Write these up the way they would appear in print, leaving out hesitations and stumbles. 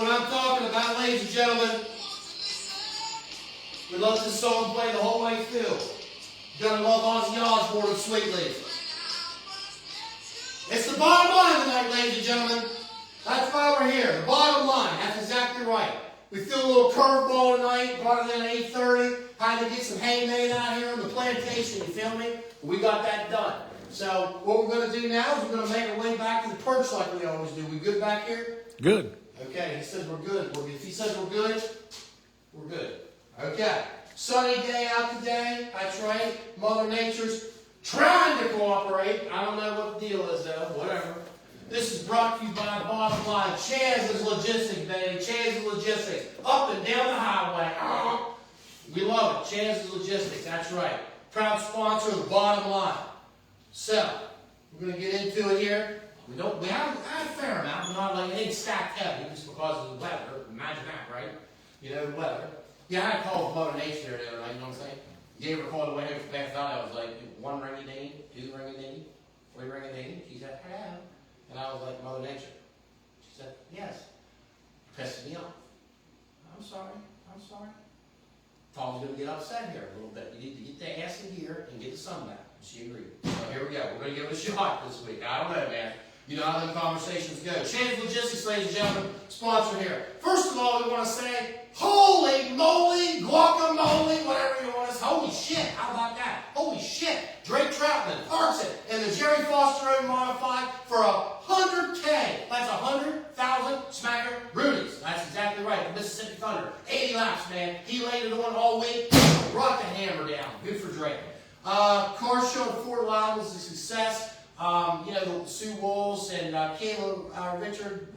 what I'm talking about, ladies and gentlemen. We love this song play the whole way through. You're gonna love Ozzy Osbourne and Sweet Leaf. It's the bottom line tonight, ladies and gentlemen. That's why we're here. The bottom line. That's exactly right. We threw a little curveball tonight, brought it in at 8:30. Had to get some hay made out here on the plantation, you feel me? We got that done. So what we're going to do now is we're going to make our way back to the perch like we always do. We good back here? Good. Okay, he says we're good. If he says we're good, we're good. Okay. Sunny day out today. That's right. Mother Nature's trying to cooperate. I don't know what the deal is though. Whatever. This is brought to you by Bottom Line. Chaz's Logistics, baby. Chaz's Logistics. Up and down the highway. We love it. Chaz's Logistics. That's right. Proud sponsor of the Bottom Line. So, we're going to get into it here. We have a fair amount, but not like anything stacked heavy just because of the weather. Imagine that, right? You know, the weather. Yeah, I had called Mother Nature the other night, you know what I'm saying? You ever called away from Bath Valley? I was like, 1 ringy dingy, 2 ringy dingy, 3 ringy dingy. She said, yeah. And I was like, Mother Nature. She said, yes. Pissed me off. I'm sorry. Tom's going to get upset here a little bit. You need to get the ass in gear and get the sun back. And she agreed. So here we go. We're going to give it a shot this week. I don't know, man. You know how them conversations go. Chaz Logistics, ladies and gentlemen, sponsor here. First of all, we want to say, holy moly, guacamole, whatever you want to say. Holy shit, how about that? Holy shit. Drake Troutman parks it in the Jerry Foster Road Modified for $100K. That's 100,000 smacker Rudies. That's exactly right. The Mississippi Thunder. 80 laps, man. He laid it on all week. Brought the hammer down. Good for Drake. Car show at Fort Wild was a success. You know, the Sue Wolves and Caleb Richard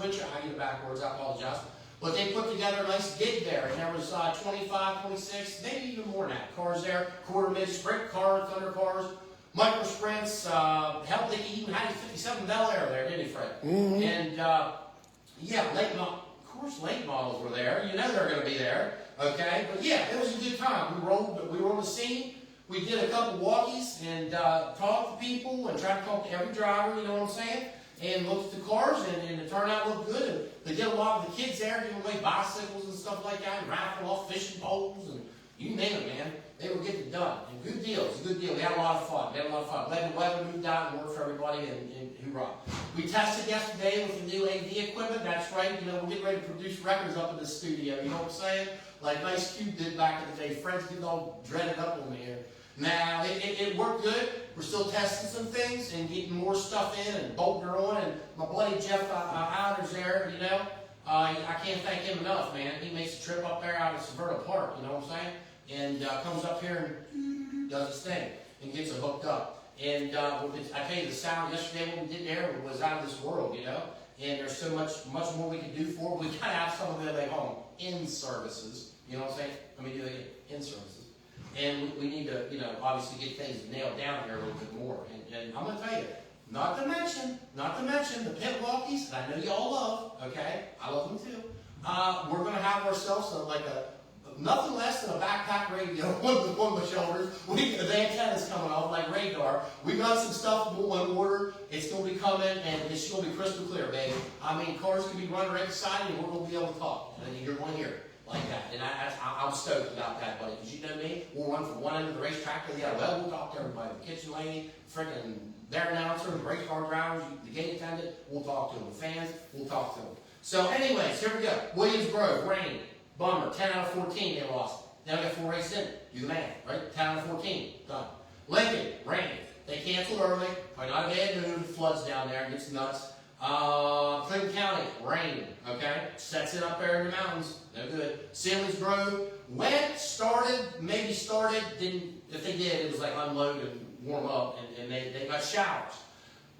Richard. I get it backwards. I apologize. But they put together a nice gig there, and there was 25, 26, maybe even more than that. Cars there, quarter mid sprint cars, Thunder cars, micro sprints. Hell, they even had a 57 Bel Air there, didn't he, Fred? Mm-hmm. And yeah, late models were there. You know they're going to be there, okay? But yeah, it was a good time. We were on the scene. We did a couple walkies and talked to people and tried to talk to every driver. You know what I'm saying? And looked at the cars, and the turnout looked good. And they did a lot of the kids there, giving away bicycles and stuff like that, and raffle off fishing poles, and you name it, man. They were getting it done. And good deal. It was a good deal. We had a lot of fun. Glad the weather moved out and worked for everybody, and hoorah. We tested yesterday with the new AV equipment. That's right. You know, we're getting ready to produce records up in the studio. You know what I'm saying? Like Nice Cube did back in the day. Fred's getting all dreaded up on me here. Now, it worked good. We're still testing some things and getting more stuff in and bolting her on. And my buddy Jeff Outers there, you know, I can't thank him enough, man. He makes a trip up there out of Severna Park, you know what I'm saying? And comes up here and does his thing and gets it hooked up. And I tell you, the sound yesterday when we did there was out of this world, you know. And there's so much more we can do for it. We got to have some of it at home in services, you know what I'm saying? I mean, do they get in services? And we need to, you know, obviously get things nailed down here a little bit more. And I'm going to tell you, not to mention the pit walkies that I know y'all love, okay? I love them too. We're going to have ourselves nothing less than a backpack radio on the shoulders. The antenna's coming off like radar. We got some stuff on order. It's going to be coming, and it's going to be crystal clear, baby. I mean, cars can be running right beside you, and we're going to be able to talk. And you're going to hear it. Like that, and I'm stoked about that, buddy. Because you know me, we'll run from one end of the racetrack to the other. Well, we'll talk to everybody, the kitchen lady, freaking their announcer, the race car drivers, the gate attendant. We'll talk to them. The fans, we'll talk to them. So, anyways, here we go. Williams Grove, rain, bummer. 10 out of 14, they lost. Now we got 4 races in. Do the math, right? 10 out of 14, done. Lincoln, rain. They canceled early. Probably not a bad mood. Floods down there. Gets nuts. Clinton County, rain, okay? Sets it up there in the mountains, no good. Sealy's Grove, maybe started, didn't, if they did, it was like unload and warm up, and they got showers.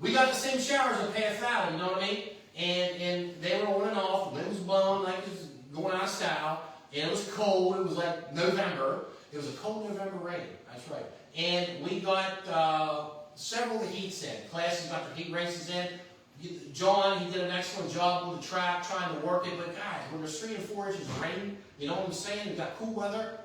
We got the same showers at Bath Valley, you know what I mean? And they were on and off, the wind was blowing like it was going out of style, and it was cold, it was like November. It was a cold November rain, that's right. And we got several of the heats in. Classes got their heat races in. John, he did an excellent job on the track, trying to work it, but guys, when there's 3 and 4 inches of rain, you know what I'm saying? We got cool weather.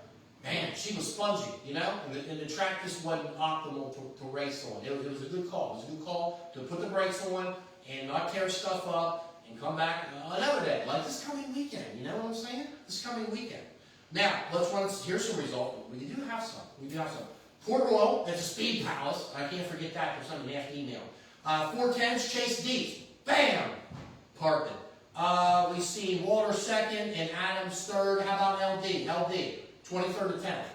Man, she was spongy, you know? And the track just wasn't optimal to race on. It was a good call. It was a good call to put the brakes on and not tear stuff up and and come back another day, like this coming weekend. You know what I'm saying? This coming weekend. Now, here's some results. We do have some. Port Royal, it's a speed palace. I can't forget that for some nasty email. 410's Chase Dees. Bam! Parkman. We see Walter second and Adams third. How about LD? 23rd to 10th.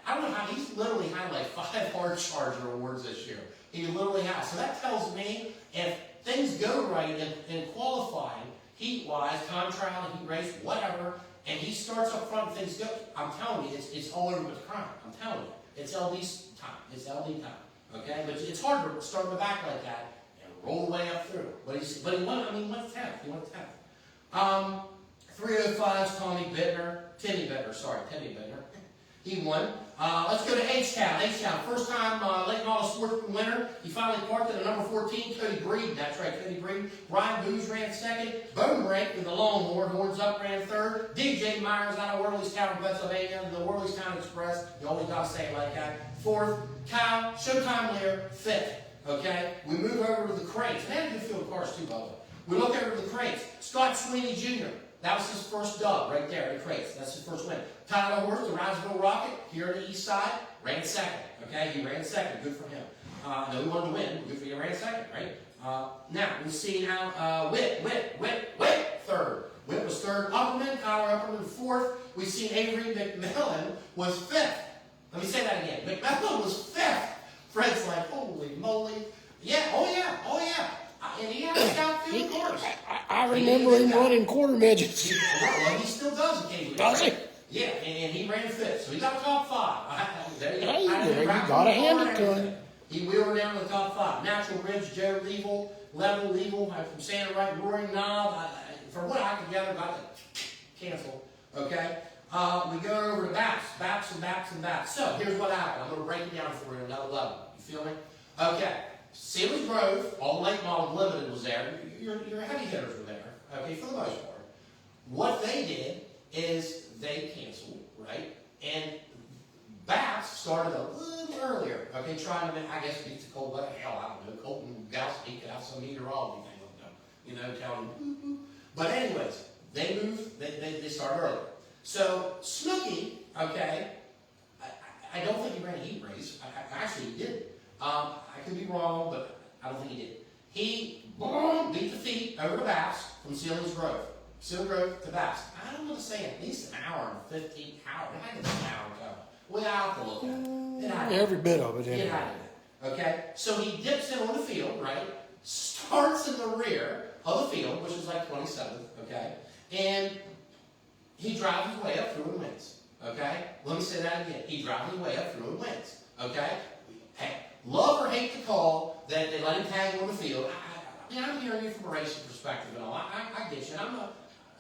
I don't know how, he's literally had like 5 hard charger awards this year. He literally has. So that tells me if things go right in qualifying, heat-wise, time trial, heat race, whatever, and he starts up front and things go, I'm telling you, it's all over with the crime. I'm telling you. It's LD's time. It's LD time. Okay? But it's hard to start in the back like that and roll the way up through. But he won 10th. He won 10th. 305's Timmy Bittner. He won. Let's go to H-Town. First time late model sportsman winner. He finally parked at a number 14, Cody Breed. That's right, Cody Breed. Ryan Booz ran second. Bonebrake with the Longhorn. Horns Up ran third. DJ Myers out of Worleystown, Pennsylvania. The Worleystown Express. You always got to say it like that. Fourth. Kyle Showtime Lear, fifth. Okay? We move over to the crates. And they had a good field of cars too, by the way. We look over to the crates. Scott Sweeney Jr. That was his first dub right there in crates. That's his first win. Tyler Horse, the Roseville Rocket, here on the east side, ran second. Okay, he ran second. Good for him. No, he wanted to win. Good for you. Ran second, right? Now we see now Witt, third. Witt was third. Upperman, Kyler Upperman, fourth. We see Avery McMillan was fifth. Let me say that again. McMillan was fifth. Fred's like, holy moly. Yeah, oh yeah. And he had a scout field course. I remember him running quarter midgets. Well, he still does occasionally. Does he? Yeah, and he ran fifth, so he got top 5. There you go. Hey, you got to hand it to him. He wheeled down to the top 5. Natural Bridge, Joe Level, from Santa Right, Roaring Knob. For what I could gather, got to cancel. Okay? We go over to Baps. So here's what happened. I'm going to break it down for you on another level. You feel me? Okay. Sealy's Grove, all the late model limited was there. Your heavy hitters were there, okay, for the most part. What they did is they canceled, right? And Bass started a little earlier, okay, trying to, I guess, beat the cold weather. Hell, I don't know. Colton Gowski could have some meteorology thing on them, you know, telling them. But anyways, they moved, they started earlier. So Snooki, okay, I don't think he ran a heat race. Actually, he did. I could be wrong, but I don't think he did. He, beat the feet over to Bass from Sealy's Grove. Sealy Grove to Bass. I don't want to say at least an hour and 15 hours. I think it's an hour ago. We'll have to look at it. Every bit of it. Get out of it. Okay? So he dips in on the field, right? Starts in the rear of the field, which is like 27th, okay? And he drives his way up through and wins. Okay? Let me say that again. He drives his way up through and wins. Okay? Hey, love or hate the call that they let him tag on the field. I'm hearing you from a racing perspective and all. I get you. I'm not,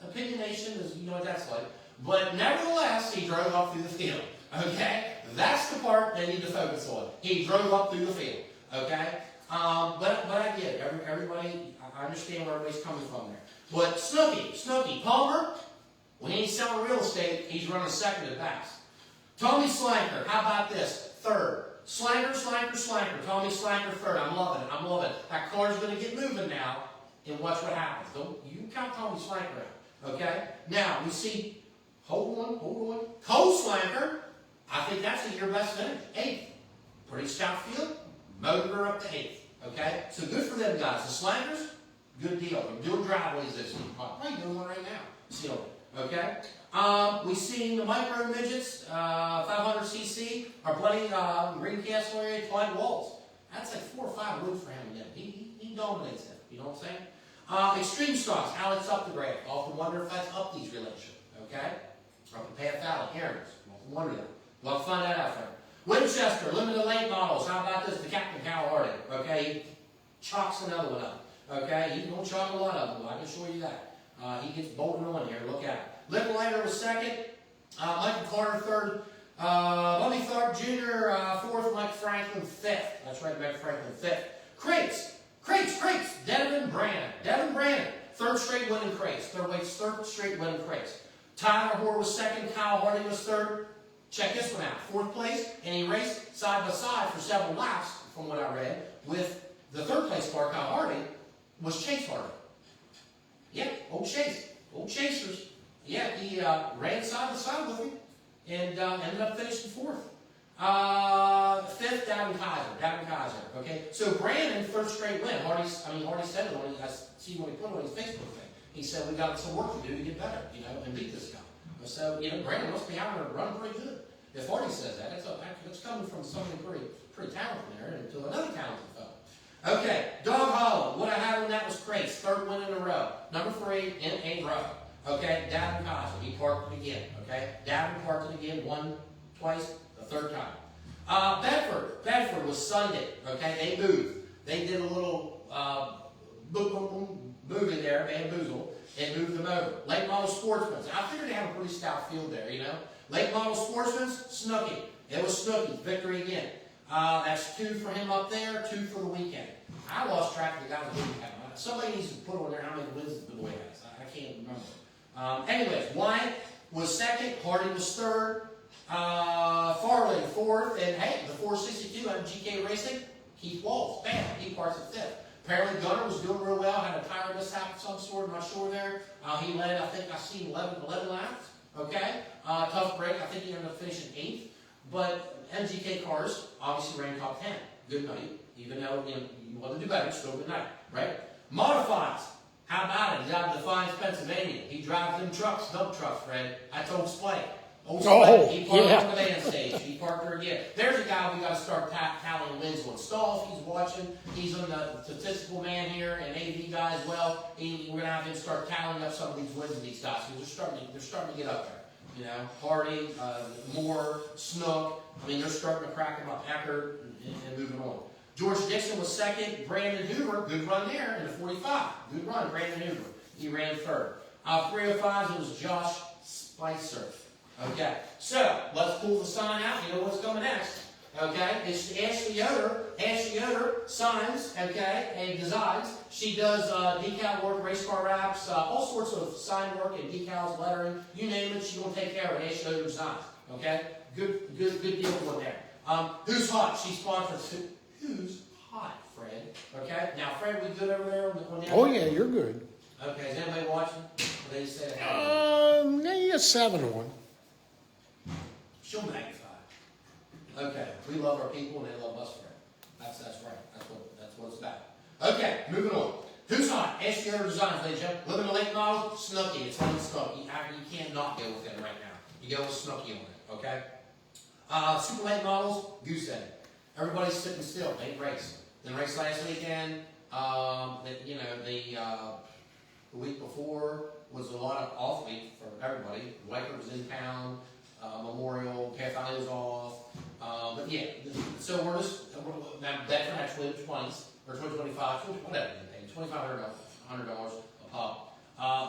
opinionation is, you know what that's like. But nevertheless, he drove up through the field. Okay? That's the part they need to focus on. He drove up through the field. Okay? But I get it. Everybody, I understand where everybody's coming from there. But Snooki, Palmer, when he's selling real estate, he's running second at Bass. Tommy Slanker, how about this? Third. Slanker. Tommy Slanker third. I'm loving it. That car's going to get moving now, and watch what happens. You can count Tommy Slanker out. Okay? Now, we see, hold on. Cole Slanker, I think that's your best finish. 8th. Pretty stout field. Motor up to 8th. Okay? So good for them guys. The Slankers, good deal. They're doing driveways this week. Probably doing one right now. Sealing. Okay? We've seen the micro midgets, 500cc, are playing Greencastle area, Clyde Walls. That's like 4 or 5 wins for him again. He dominates it. You know what I'm saying? Extreme Stocks, Alex Updegrade. Often wonder if that's Updy's relation. Okay? Up in Path Valley, Aaron's. Often wonder that. We'll find that out there. Winchester, limited late models. How about this? The Captain Cal Harding. Okay? He chalks another one up. Okay? He don't chalk a lot of them. I can show you that. He gets bolted on here. Look at it. Littlehanger was second. Michael Carter third. Bobby Tharp Jr. Fourth. Mike Franklin fifth. That's right, Mike Franklin fifth. Crates. Devin Brannon. Third straight winning crates. Third straight winning crates. Tyler Hoare was second. Kyle Harding was third. Check this one out. 4th place. And he raced side by side for several laps, from what I read, with the 3rd place car, Kyle Harding. was Chase Hardy. Yeah, old Chase. Old Chasers. Yeah, he ran side to side with me and ended up finishing fourth. Fifth, Davin Kaiser. Okay, so Brandon, third straight win. Hardy said it when I see when he put it on his Facebook thing. He said we got some work to do to get better, and beat this guy. So Brandon must be having a run pretty good. If Hardy says that, it's coming from somebody pretty talented there and to another talented fellow. Okay, Dog Hollow. What I had on that was Crates, third win in a row. Number 3 in a row. Okay, Davin Kaiser, he parked it again. Okay, Davin parked it again, won twice, the third time. Bedford was Sunday. Okay, they moved. They did a little moving there, bamboozle, and moved them over. Lake Model Sportsman's. I figured they had a pretty stout field there, Lake Model Sportsman's, Snooki. It was Snooki, victory again. That's 2 for him up there, 2 for the weekend. I lost track of the guys who had. Somebody needs to put on there how many wins the boy has. I can't remember. Anyways, Wyatt was second, Hardy was third, Farley fourth, and hey, the 462 out of GK Racing, Keith Walls, bam, he parts at fifth. Apparently Gunner was doing real well, had a tire mishap of some sort, I'm not sure there. He led, I think I seen 11 laps. Okay, tough break. I think he ended up finishing 8th. But MGK cars obviously ran top 10. Good night, even though you want to do better. Still good night, right? Modifieds. How about it? He's out in Defiance, Pennsylvania. He drives them trucks, dump trucks, Fred. I told Splay. Old Splay. He parked on the band stage. He parked there again. There's a guy we got to start tallying wins on. Stahl, if he's watching, he's on the statistical man here, and AV guy as well. We're going to have him start tallying up some of these wins of these guys. Because they're starting to get up there. Hardy, Moore, Snook. They're starting to crack him up. Eckert, and moving on. George Dixon was second. Brandon Hoover, good run there in the 45. Good run, Brandon Hoover. He ran third. 305s, it was Josh Spicer. Okay, so let's pull the sign out. You know what's coming next. Okay, it's Ashley Yoder. Ashley Yoder signs, and designs. She does decal work, race car wraps, all sorts of sign work and decals, lettering, you name it. She's gonna take care of it. Ashley Yoder designs. Okay, good deal on there. Who's hot? She sponsors Who's hot, Fred? Okay, now Fred, we good over there on the Oh yeah, you're good. Okay, is anybody watching? They said Yeah, 7-1. She'll magnify. Okay, we love our people and they love us, Fred. That's right. That's what it's about. Okay, moving on. Who's hot? Ashley Yoder Designs, ladies and gentlemen. Living the Lake model, Snooki. It's on Snooki. You can't not go with it right now. You go with Snooki on it, okay? Super late models, Goose Egg. Everybody's sitting still. They race. They raced last weekend. The week before was a lot of off week for everybody. Weicker was in town. Memorial, Pat Valley was off. But yeah, so we're just, now Bedford had 20s, or 2025, whatever they paid, $2,500 a pop.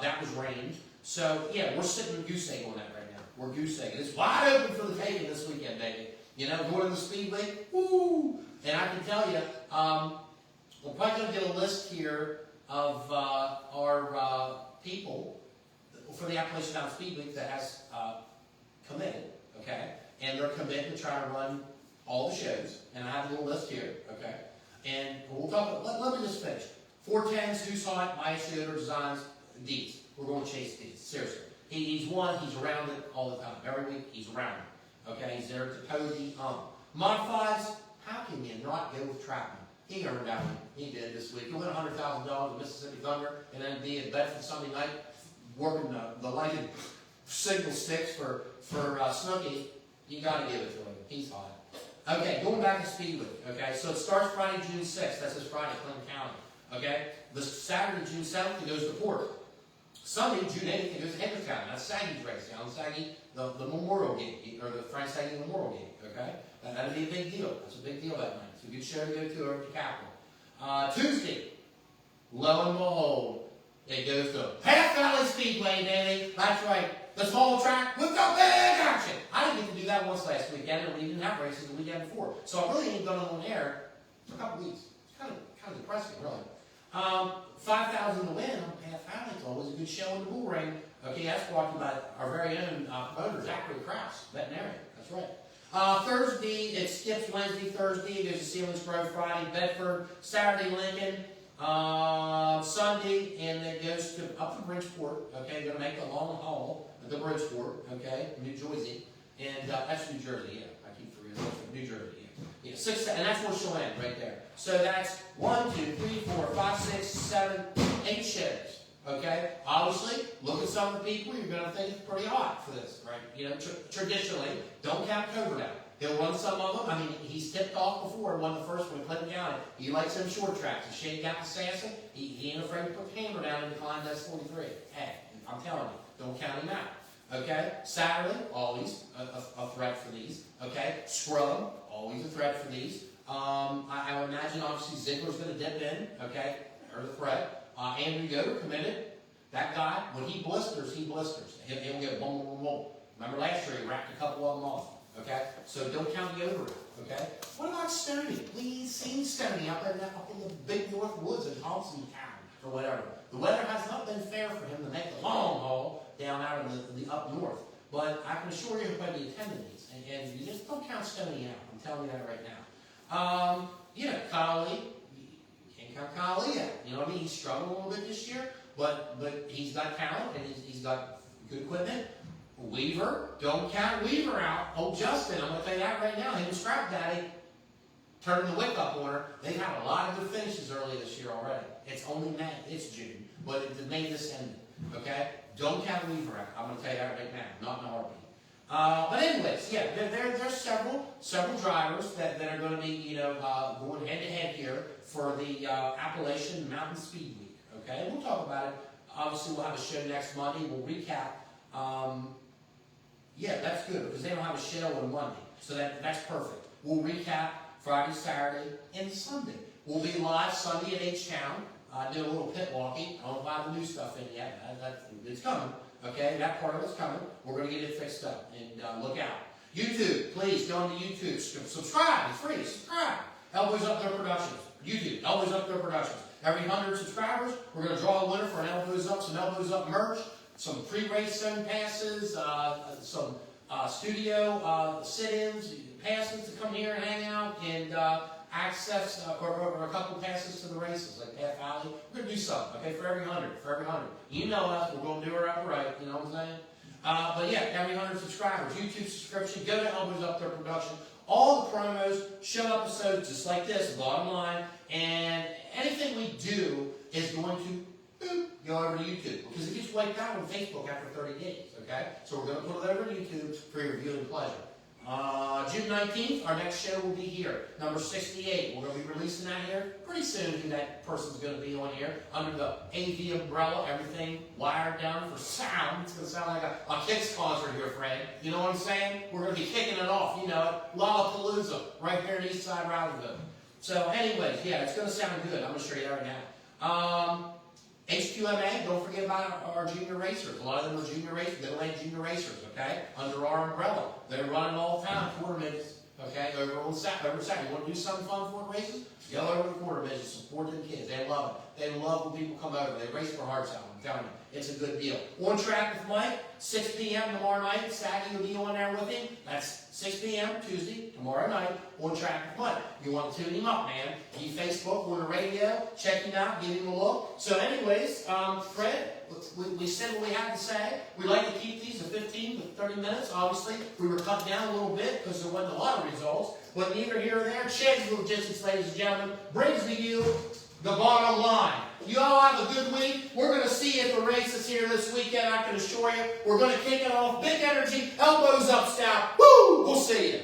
That was rained. So yeah, we're sitting goose egg on that right now. We're goose egg. It's wide open for the taking this weekend, baby. Going to the Speedway, woo! And I can tell you, we're probably going to get a list here of our people for the Appalachian Mountain Speedway that has committed, okay? And they're committed to try to run all the shows. And I have a little list here, okay? And we'll talk, let me just finish. 410s, Who's Hot, Ashley Yoder Designs, Deeds. We're going to chase Deeds, seriously. He's around it all the time. Every week, he's around it. Okay, he's there to pody. Modifieds, how can you not go with Trapman? He earned that one. He did this week. He won $100,000 to Mississippi Thunder, and then be at Bedford Sunday night, working the lighted signal sticks for Snooki. You got to give it to him. He's hot. Okay, going back to Speedway. Okay, so it starts Friday, June 6th. That's this Friday, Clinton County. Okay, the Saturday, June 7th, it goes to Port. Sunday, June 8th, it goes to Hagerstown. That's Saggy's race down. Saggy, the Memorial Gate, or the Frank Saggy Memorial Gate. Okay, that'll be a big deal. That's a big deal that night. It's a good show to go to over at the Capitol. Tuesday, lo and behold, it goes to Pat Valley Speedway, baby. That's right. The small track with the big action. I didn't get to do that once last weekend, and we didn't have races the weekend before. So I really ain't done it on air for a couple weeks. It's kind of depressing, really. 5,000 to win on Pat Valley. It's always a good show in the bull ring. Okay, that's brought to you by our very own promoter, Zachary Krause, veterinarian. That's right. Thursday, it skips Wednesday, Thursday. It goes to Sealands Grove Friday, Bedford. Saturday, Lincoln. Sunday, and it goes to up to Bridgeport. Okay, going to make the long haul to Bridgeport. Okay, New Jersey, and that's New Jersey. Yeah, I keep forgetting New Jersey. Yeah, yeah, 6, and that's where she'll end right there. So that's 1, 2, 3, 4, 5, 6, 7, 8 shows. Okay, obviously, look at some of the people. You're going to think it's pretty hot for this, right? You know, traditionally, don't count Cobra out. He'll run some of them. I mean, he's tipped off before. Won the first one in Clinton County. He likes them short tracks. He shake out the Sassen. He ain't afraid to put the hammer down and decline that 43. Hey, I'm telling you, don't count him out. Okay? Saturday, always a threat for these. Okay? Scrum, always a threat for these. I would imagine, obviously, Ziegler's going to dip in. Okay? There's a threat. Andrew Yoder committed. That guy, when he blisters, he blisters. He'll get boom, boom, boom. Remember last year, he racked a couple of them off. Okay? So don't count the over. Okay? What about Stoney? We've seen Stoney up in the big north woods in Thompson Town or whatever. The weather has not been fair for him to make the long haul down out in the up north. But I can assure you he'll probably be attending these. And you just don't count Stoney out. I'm telling you that right now. Kyle Lee. You can't count Kyle Lee out. You know what I mean? He's struggled a little bit this year. But he's got talent and he's got good equipment. Weaver, don't count Weaver out. Oh, Justin, I'm going to tell you that right now. Him and Scrap Daddy turning the wick up on her. They've had a lot of good finishes early this year already. It's only May. It's June. But it made this end. Okay? Don't count Weaver out. I'm going to tell you that right now. Not in a heartbeat. But anyways, yeah, there's several drivers that are going to be, going head-to-head here for the Appalachian Mountain Speed Week. Okay? We'll talk about it. Obviously, we'll have a show next Monday. We'll recap. Yeah, that's good because they don't have a show on Monday. So that's perfect. We'll recap Friday, Saturday, and Sunday. We'll be live Sunday at H-Town. Do a little pit walking. I don't have the new stuff in yet. It's coming. Okay, that part of it's coming. We're going to get it fixed up. And look out. YouTube, please go into YouTube. Subscribe. It's free. Subscribe. Elbows Up There Productions. YouTube, Elbows Up There Productions. Every 100 subscribers, we're going to draw a winner for an Elbows Up, some Elbows Up merch. Some pre-race zone passes, some studio sit-ins, passes to come here and hang out, and access or a couple passes to the races, like Pat Valley. We're going to do something, okay, for every 100, You know us, we're going to do it up right, you know what I'm saying? But yeah, every 100 subscribers, YouTube subscription, go to Elbows Up There Production. All the promos, show episodes just like this, bottom line, and anything we do is going to go over to YouTube because it gets wiped out on Facebook after 30 days, okay? So we're going to put it over to YouTube for your viewing pleasure. June 19th, our next show will be here, number 68. We're going to be releasing that here pretty soon. Who that person's going to be on here under the AV umbrella, everything wired down for sound. It's going to sound like a Kicks concert here, Fred. You know what I'm saying? We're going to be kicking it off, you know it. Lollapalooza, right here in East Side Rowdyville. So anyways, yeah, it's going to sound good. I'm going to show you that right now. HQMA, don't forget about our junior racers. A lot of them are junior racers, middle-aged junior racers, okay? Under our umbrella. They're running all the time, quarter midgets, okay? Over Saturday. You want to do something fun for races? Go over to quarter midgets, support them kids. They love it. They love when people come over. They race their hearts out. I'm telling you, it's a good deal. On Track with Mike, 6 p.m. tomorrow night. Saggy will be on there with him. That's 6 p.m. Tuesday, tomorrow night, On Track with Mike. You want to tune him up, man. He Facebook, on the radio, check him out, give him a look. So anyways, Fred, we said what we had to say. We like to keep these to 15 to 30 minutes. Obviously, we were cut down a little bit because there wasn't a lot of results. But neither here or there, Chad's Logistics, ladies and gentlemen, brings to you the bottom line. You all have a good week. We're going to see you at the races here this weekend, I can assure you. We're going to kick it off. Big energy, elbows up, stout. Woo! We'll see you.